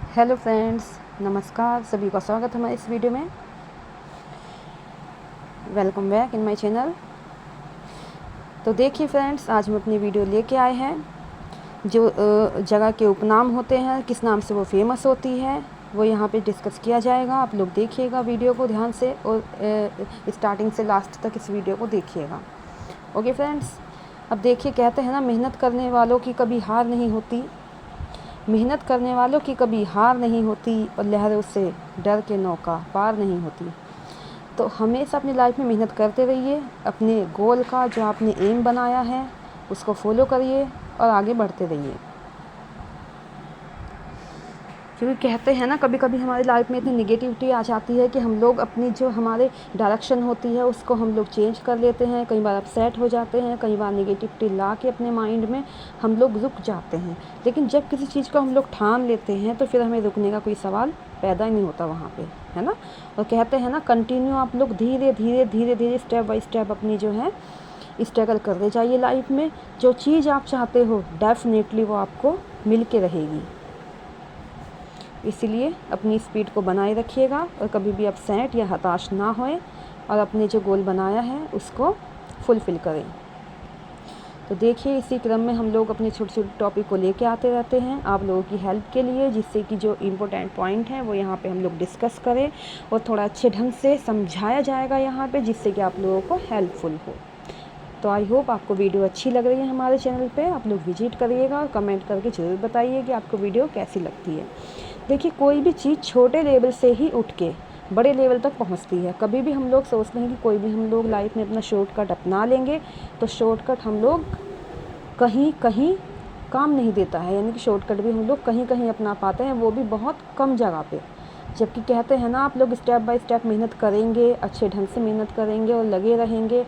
Hello friends, नमस्कार। सभी का स्वागत है हमारे इस वीडियो में। Welcome back in my channel. तो देखिए फ्रेंड्स, आज हम अपनी वीडियो लेके आए हैं जो जगह के उपनाम होते हैं, किस नाम से वो फेमस होती है, वो यहाँ पे डिस्कस किया जाएगा। आप लोग देखिएगा वीडियो को ध्यान से और स्टार्टिंग से लास्ट तक इस वीडियो को देखिएगा। ओके फ्रेंड्स, अब देखिए, कहते हैं ना, मेहनत करने वालों की कभी हार नहीं होती, मेहनत करने वालों की कभी हार नहीं होती और लहरों से डर के नौका पार नहीं होती। तो हमेशा अपनी लाइफ में मेहनत करते रहिए, अपने गोल का जो आपने एम बनाया है उसको फॉलो करिए और आगे बढ़ते रहिए। क्योंकि कहते हैं ना, कभी कभी हमारी लाइफ में इतनी निगेटिविटी आ जाती है कि हम लोग अपनी जो हमारे डायरेक्शन होती है उसको हम लोग चेंज कर लेते हैं, कई बार अपसेट हो जाते हैं, कई बार निगेटिविटी ला के अपने माइंड में हम लोग रुक जाते हैं। लेकिन जब किसी चीज़ को हम लोग ठान लेते हैं तो फिर हमें रुकने का कोई सवाल पैदा ही नहीं होता वहाँ पे, है ना। और कहते हैं ना, कंटिन्यू आप लोग धीरे धीरे धीरे धीरे स्टेप बाय स्टेप अपनी जो है स्ट्रगल करते जाइए लाइफ में। जो चीज़ आप चाहते हो डेफिनेटली वो आपको मिल के रहेगी। इसीलिए अपनी स्पीड को बनाए रखिएगा और कभी भी अपसेट या हताश ना होए और अपने जो गोल बनाया है उसको फुलफ़िल करें। तो देखिए, इसी क्रम में हम लोग अपने छोटे छोटे टॉपिक को लेके आते रहते हैं आप लोगों की हेल्प के लिए, जिससे कि जो इम्पोर्टेंट पॉइंट है वो यहाँ पे हम लोग डिस्कस करें और थोड़ा अच्छे ढंग से समझाया जाएगा यहाँ पे, जिससे कि आप लोगों को हेल्पफुल हो। तो आई होप आपको वीडियो अच्छी लग रही है हमारे चैनल पे। आप लोग विजिट करिएगा और कमेंट करके ज़रूर बताइए कि आपको वीडियो कैसी लगती है। देखिए, कोई भी चीज़ छोटे लेवल से ही उठ के बड़े लेवल तक पहुंचती है। कभी भी हम लोग सोचते हैं कि कोई भी हम लोग लाइफ में अपना शॉर्टकट अपना लेंगे तो शॉर्टकट हम लोग कहीं कहीं काम नहीं देता है, यानी कि शॉर्टकट भी हम लोग कहीं कहीं अपना पाते हैं, वो भी बहुत कम जगह पे। जबकि कहते हैं ना, आप लोग स्टेप बाय स्टेप मेहनत करेंगे, अच्छे ढंग से मेहनत करेंगे और लगे रहेंगे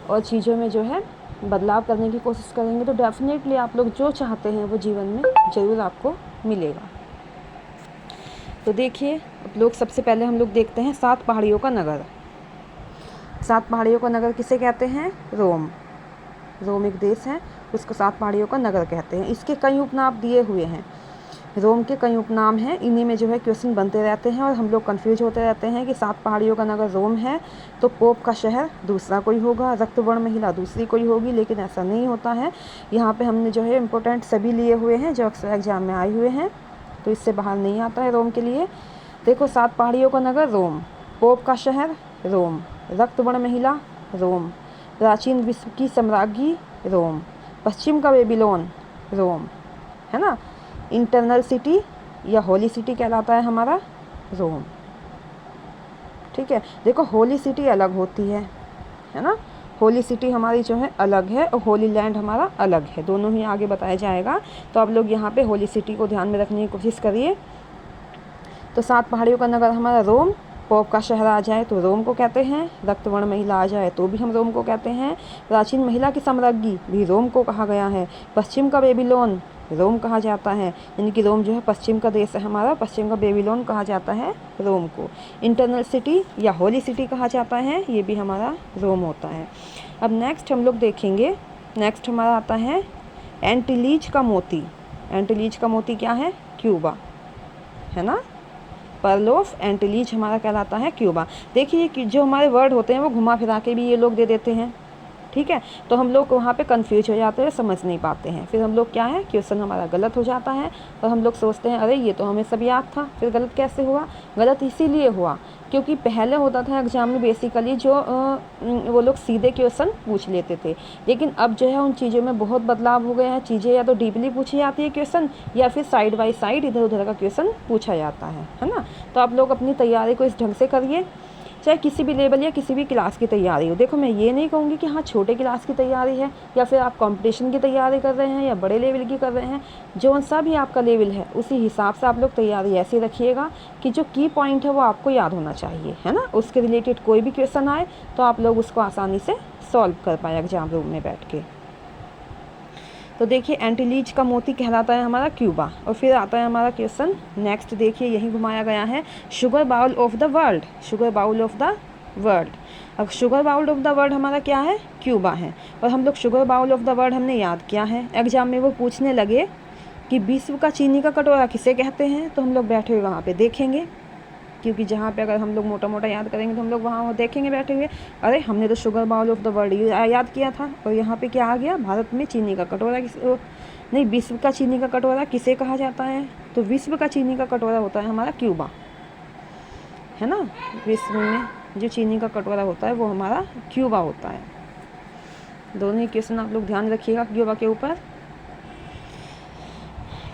और चीज़ों में जो है बदलाव करने की कोशिश करेंगे तो डेफिनेटली आप लोग जो चाहते हैं वो जीवन में ज़रूर आपको मिलेगा। तो देखिए, अब लोग सबसे पहले हम लोग देखते हैं 7 पहाड़ियों का नगर। 7 पहाड़ियों का नगर किसे कहते हैं? रोम। रोम एक देश है, उसको 7 पहाड़ियों का नगर कहते हैं। इसके कई उपनाम दिए हुए हैं, रोम के कई उपनाम हैं। इन्हीं में जो है क्वेश्चन बनते रहते हैं और हम लोग कंफ्यूज होते रहते हैं कि 7 पहाड़ियों का नगर रोम है तो पोप का शहर दूसरा कोई होगा, रक्तवर्ण महिला दूसरी कोई होगी, लेकिन ऐसा नहीं होता है। यहाँ पे हमने जो है इम्पोर्टेंट सभी लिए हुए हैं जो अक्सर एग्जाम में आए हुए हैं, तो इससे बाहर नहीं आता है रोम के लिए। देखो, 7 पहाड़ियों का नगर रोम, पोप का शहर रोम, रक्तवर्ण महिला रोम, प्राचीन विश्व की सम्राज्ञी रोम, पश्चिम का बेबीलोन रोम, है ना। इंटरनल सिटी या होली सिटी कहलाता है हमारा रोम। ठीक है, देखो होली सिटी अलग होती है ना। होली सिटी हमारी जो है अलग है और होली लैंड हमारा अलग है, दोनों ही आगे बताया जाएगा। तो आप लोग यहाँ पे होली सिटी को ध्यान में रखने की कोशिश करिए। तो 7 पहाड़ियों का नगर हमारा रोम, पोप का शहर आ जाए तो रोम को कहते हैं, रक्तवर्ण महिला आ जाए तो भी हम रोम को कहते हैं, प्राचीन महिला की सम्राज्ञी भी रोम को कहा गया है, पश्चिम का बेबीलोन रोम कहा जाता है, यानी कि रोम जो है पश्चिम का देश है हमारा, पश्चिम का बेबीलोन कहा जाता है रोम को। इंटरनल सिटी या होली सिटी कहा जाता है, ये भी हमारा रोम होता है। अब नेक्स्ट हम लोग देखेंगे, नेक्स्ट हमारा आता है एंटीलीज का मोती। एंटीलीज का मोती क्या है? क्यूबा, है ना। पर्ल ऑफ एंटीलीज हमारा कहलाता है क्यूबा। देखिए कि जो हमारे वर्ड होते हैं वो घुमा फिरा के भी ये लोग दे देते हैं, ठीक है। तो हम लोग वहाँ पे कंफ्यूज हो जाते हैं, समझ नहीं पाते हैं, फिर हम लोग क्या है, क्वेश्चन हमारा गलत हो जाता है और हम लोग सोचते हैं अरे ये तो हमें सब याद था, फिर गलत कैसे हुआ? गलत इसीलिए हुआ क्योंकि पहले होता था एग्जाम में बेसिकली जो वो लोग सीधे क्वेश्चन पूछ लेते थे, लेकिन अब जो है उन चीज़ों में बहुत बदलाव हो गया है। चीज़ें या तो डीपली पूछी जाती है क्वेश्चन, या फिर साइड बाय साइड इधर उधर का क्वेश्चन पूछा जाता है ना। तो आप लोग अपनी तैयारी को इस ढंग से करिए, चाहे किसी भी लेवल या किसी भी क्लास की तैयारी हो। देखो, मैं ये नहीं कहूँगी कि हाँ छोटे क्लास की तैयारी है या फिर आप कंपटीशन की तैयारी कर रहे हैं या बड़े लेवल की कर रहे हैं, जो सा भी आपका लेवल है उसी हिसाब से आप लोग तैयारी ऐसे रखिएगा कि जो की पॉइंट है वो आपको याद होना चाहिए, है ना। उसके रिलेटेड कोई भी क्वेश्चन आए तो आप लोग उसको आसानी से सॉल्व कर पाए एग्जाम रूम में बैठ के। तो देखिए, एंटीलीज का मोती कहलाता है हमारा क्यूबा। और फिर आता है हमारा क्वेश्चन नेक्स्ट, देखिए यही घुमाया गया है, sugar bowl of the world. Sugar bowl of the world, अब sugar bowl of the world हमारा क्या है? क्यूबा है। और हम लोग sugar bowl of the world हमने याद किया है, एग्जाम में वो पूछने लगे कि विश्व का चीनी का कटोरा किसे कहते हैं, तो हम लोग बैठे हुए वहाँ पे देखेंगे, क्योंकि जहाँ पे अगर हम लोग मोटा मोटा याद करेंगे तो हम लोग वहाँ देखेंगे बैठे हुए, अरे हमने तो sugar bowl of the world याद किया था, और यहाँ पे क्या आ गया, भारत में चीनी का कटोरा नहीं, विश्व का चीनी का कटोरा किसे कहा जाता है, तो विश्व का चीनी का कटोरा होता है हमारा क्यूबा, है ना। विश्व में जो चीनी का कटोरा होता है वो हमारा क्यूबा होता है। दोनों ही क्वेश्चन आप लोग ध्यान रखिएगा क्यूबा के ऊपर।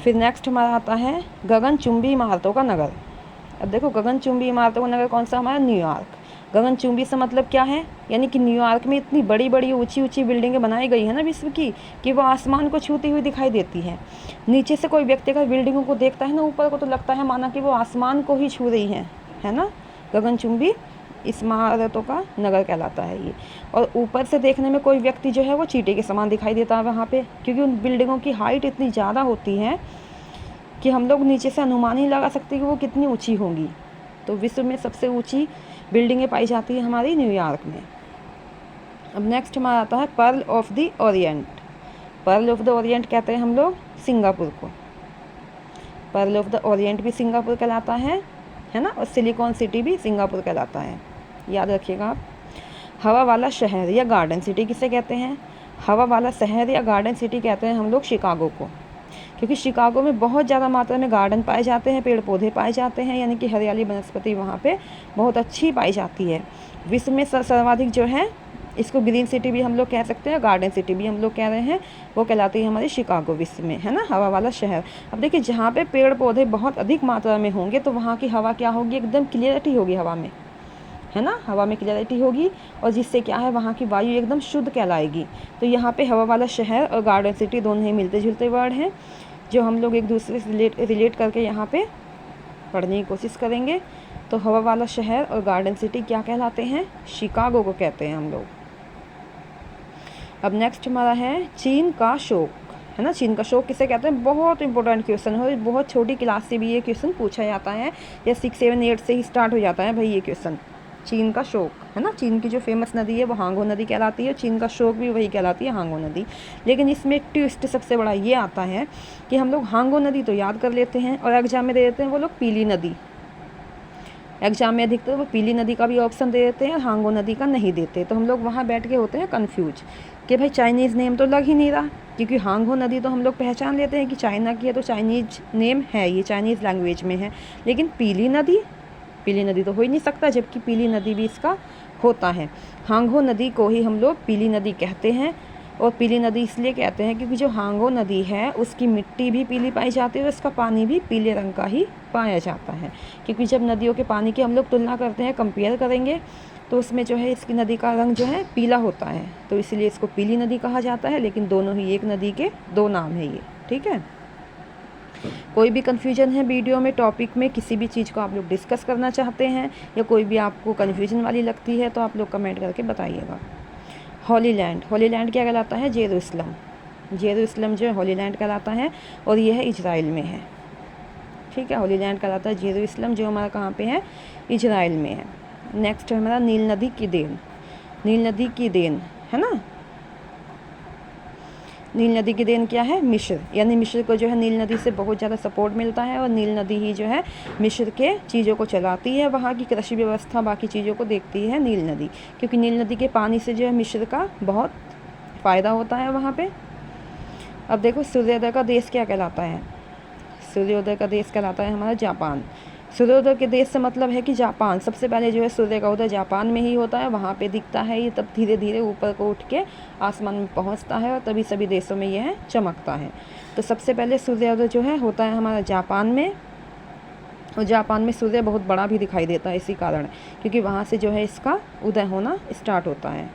फिर नेक्स्ट हमारा आता है गगनचुंबी इमारतों का नगर। अब देखो गगनचुंबी इमारतों का नगर कौन सा, हमारा न्यूयॉर्क। गगनचुंबी से मतलब क्या है, यानी कि न्यूयॉर्क में इतनी बड़ी बड़ी ऊंची ऊंची बिल्डिंगें बनाई गई है ना विश्व की, कि वो आसमान को छूती हुई दिखाई देती हैं। नीचे से कोई व्यक्ति अगर बिल्डिंगों को देखता है ना ऊपर को, तो लगता है माना कि वो आसमान को ही छू रही है ना। गगनचुंबी इमारतों का नगर कहलाता है ये। और ऊपर से देखने में कोई व्यक्ति जो है वो चींटी के समान दिखाई देता है वहाँ पे, क्योंकि उन बिल्डिंगों की हाइट इतनी ज़्यादा होती है कि हम लोग नीचे से अनुमान ही लगा सकते हैं कि वो कितनी ऊंची होंगी। तो विश्व में सबसे ऊंची बिल्डिंगें पाई जाती है हमारी न्यूयॉर्क में। अब नेक्स्ट हमारा आता है pearl of the Orient. Perl of the Orient कहते हैं हम लोग सिंगापुर को। पर्ल ऑफ द ओरिएंट भी सिंगापुर कहलाता है ना, और सिलिकॉन सिटी भी सिंगापुर कहलाता है, याद रखिएगा आप। हवा वाला शहर या गार्डन सिटी किसे कहते हैं, हवा वाला शहर या गार्डन सिटी कहते हैं हम लोग शिकागो को, क्योंकि शिकागो में बहुत ज़्यादा मात्रा में गार्डन पाए जाते हैं, पेड़ पौधे पाए जाते हैं, यानी कि हरियाली वनस्पति वहाँ पे बहुत अच्छी पाई जाती है। विश्व में सर्वाधिक जो है, इसको ग्रीन सिटी भी हम लोग कह सकते हैं, गार्डन सिटी भी हम लोग कह रहे हैं, वो कहलाती है हमारी शिकागो विश्व में, है ना, हवा वाला शहर। अब देखिए जहाँ पे पेड़ पौधे बहुत अधिक मात्रा में होंगे तो वहाँ की हवा क्या होगी, एकदम क्लियरिटी होगी हवा में, है ना, हवा में क्लियरिटी होगी, और जिससे क्या है वहाँ की वायु एकदम शुद्ध कहलाएगी। तो यहाँ पे हवा वाला शहर और गार्डन सिटी दोनों ही मिलते जुलते वर्ड हैं, जो हम लोग एक दूसरे से रिलेट करके यहाँ पे पढ़ने की कोशिश करेंगे। तो हवा वाला शहर और गार्डन सिटी क्या कहलाते हैं, शिकागो को कहते हैं हम लोग। अब नेक्स्ट हमारा है चीन का शोक, है ना। चीन का शोक किसे कहते हैं, बहुत इंपॉर्टेंट क्वेश्चन है, बहुत छोटी क्लास से भी ये क्वेश्चन पूछा जाता है, या 6, 7, 8 से ही स्टार्ट हो जाता है भाई ये क्वेश्चन। चीन का शोक, है ना, चीन की जो फेमस नदी है वो हांगो नदी कहलाती है, चीन का शोक भी वही कहलाती है, हांगो नदी। लेकिन इसमें एक ट्विस्ट सबसे बड़ा ये आता है कि हम लोग हांगो नदी तो याद कर लेते हैं और एग्जाम में दे देते हैं वो लोग पीली नदी, एग्जाम में अधिकतर वो पीली नदी का भी ऑप्शन दे देते हैं, हांगो नदी का नहीं देते। तो हम लोग वहाँ बैठ के होते हैं कन्फ्यूज कि भाई चाइनीज़ नेम तो लग ही नहीं रहा, क्योंकि हांगो नदी तो हम लोग पहचान लेते हैं कि चाइना की है, तो चाइनीज नेम है, ये चाइनीज़ लैंग्वेज में है। लेकिन पीली नदी तो हो ही नहीं सकता, जबकि पीली नदी भी इसका होता है। हांगो नदी को ही हम लोग पीली नदी कहते हैं, और पीली नदी इसलिए कहते हैं क्योंकि जो हांगो नदी है उसकी मिट्टी भी पीली पाई जाती है और उसका पानी भी पीले रंग का ही पाया जाता है। क्योंकि जब नदियों के पानी की हम लोग तुलना करते हैं, कंपेयर करेंगे, तो उसमें जो है इसकी नदी का रंग जो है पीला होता है, तो इसलिए इसको पीली नदी कहा जाता है। लेकिन दोनों ही एक नदी के दो नाम है ये, ठीक है। कोई भी कन्फ्यूजन है वीडियो में, टॉपिक में, किसी भी चीज़ को आप लोग डिस्कस करना चाहते हैं, या कोई भी आपको कन्फ्यूजन वाली लगती है, तो आप लोग कमेंट करके बताइएगा। होली लैंड क्या कहलाता है, जेरूसलम जो है होली लैंड कहलाता है, और ये है इजराइल में है, ठीक है। होली लैंड कहलाता है जेरूसलम, जो हमारा कहाँ पे है, इजराइल में है। नेक्स्ट है हमारा नील नदी की देन, है ना। नील नदी की देन क्या है, मिस्र, यानी मिस्र को जो है नील नदी से बहुत ज़्यादा सपोर्ट मिलता है, और नील नदी ही जो है मिस्र के चीज़ों को चलाती है, वहाँ की कृषि व्यवस्था बाकी चीज़ों को देखती है नील नदी, क्योंकि नील नदी के पानी से जो है मिस्र का बहुत फ़ायदा होता है वहाँ पे। अब देखो सूर्योदय का देश क्या कहलाता है, सूर्योदय का देश कहलाता है हमारा जापान। सूर्योदय के देश से मतलब है कि जापान, सबसे पहले जो है सूर्य का उदय जापान में ही होता है, वहाँ पे दिखता है ये, तब धीरे धीरे ऊपर को उठ के आसमान में पहुँचता है, और तभी सभी देशों में यह चमकता है। तो सबसे पहले सूर्योदय जो है होता है हमारा जापान में, और जापान में सूर्य बहुत बड़ा भी दिखाई देता है इसी कारण, क्योंकि वहाँ से जो है इसका उदय होना स्टार्ट होता है।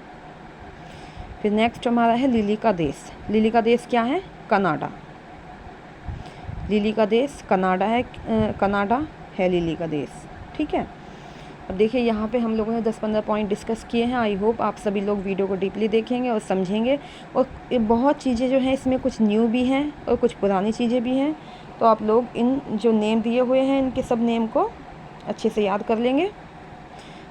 फिर नेक्स्ट हमारा है लिली का देश क्या है, कनाडा। लिली का देश कनाडा है लिली का देश, ठीक है। अब देखिए यहाँ पे हम लोगों ने 10-15 पॉइंट डिस्कस किए हैं। आई होप आप सभी लोग वीडियो को डीपली देखेंगे और समझेंगे, और बहुत चीज़ें जो हैं इसमें कुछ न्यू भी हैं और कुछ पुरानी चीज़ें भी हैं, तो आप लोग इन जो नेम दिए हुए हैं इनके सब नेम को अच्छे से याद कर लेंगे।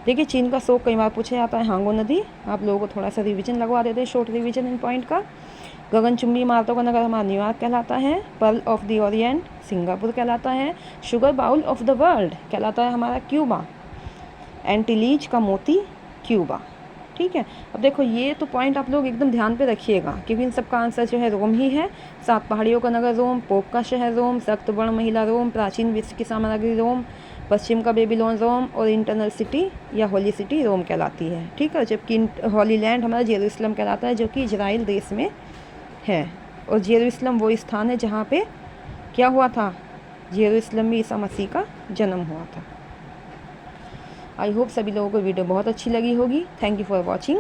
देखिए चीन का शोक कई बार पूछा जाता है, हांगो नदी, आप लोगों को थोड़ा सा रिवीजन लगवा देते हैं, शॉर्ट रिवीजन इन पॉइंट का। गगनचुंबी इमारतों का नगर हमारा न्यूयॉर्क कहलाता है। Pearl of the orient Singapore कहलाता है। Sugar bowl of the world कहलाता है हमारा क्यूबा। एंटीलीज का मोती क्यूबा। ठीक है, अब देखो ये तो पॉइंट आप लोग एकदम ध्यान पे रखिएगा, क्योंकि इन सब का आंसर जो है रोम ही है। 7 पहाड़ियों का नगर रोम, पोप का शहर रोम, सख्त वर्ण महिला रोम, प्राचीन विश्व की साम्राज्य रोम, पश्चिम का बेबीलोन रोम और इंटरनल सिटी या होली सिटी रोम कहलाती है। ठीक है, जबकि होली लैंड हमारा जेरूसलम कहलाता है, जो कि इजराइल देश में है। और जेरूसलम वो स्थान है जहाँ पे क्या हुआ था, जेरूसलम में ईसा मसीह का जन्म हुआ था। आई होप सभी लोगों को वीडियो बहुत अच्छी लगी होगी। Thank you for watching.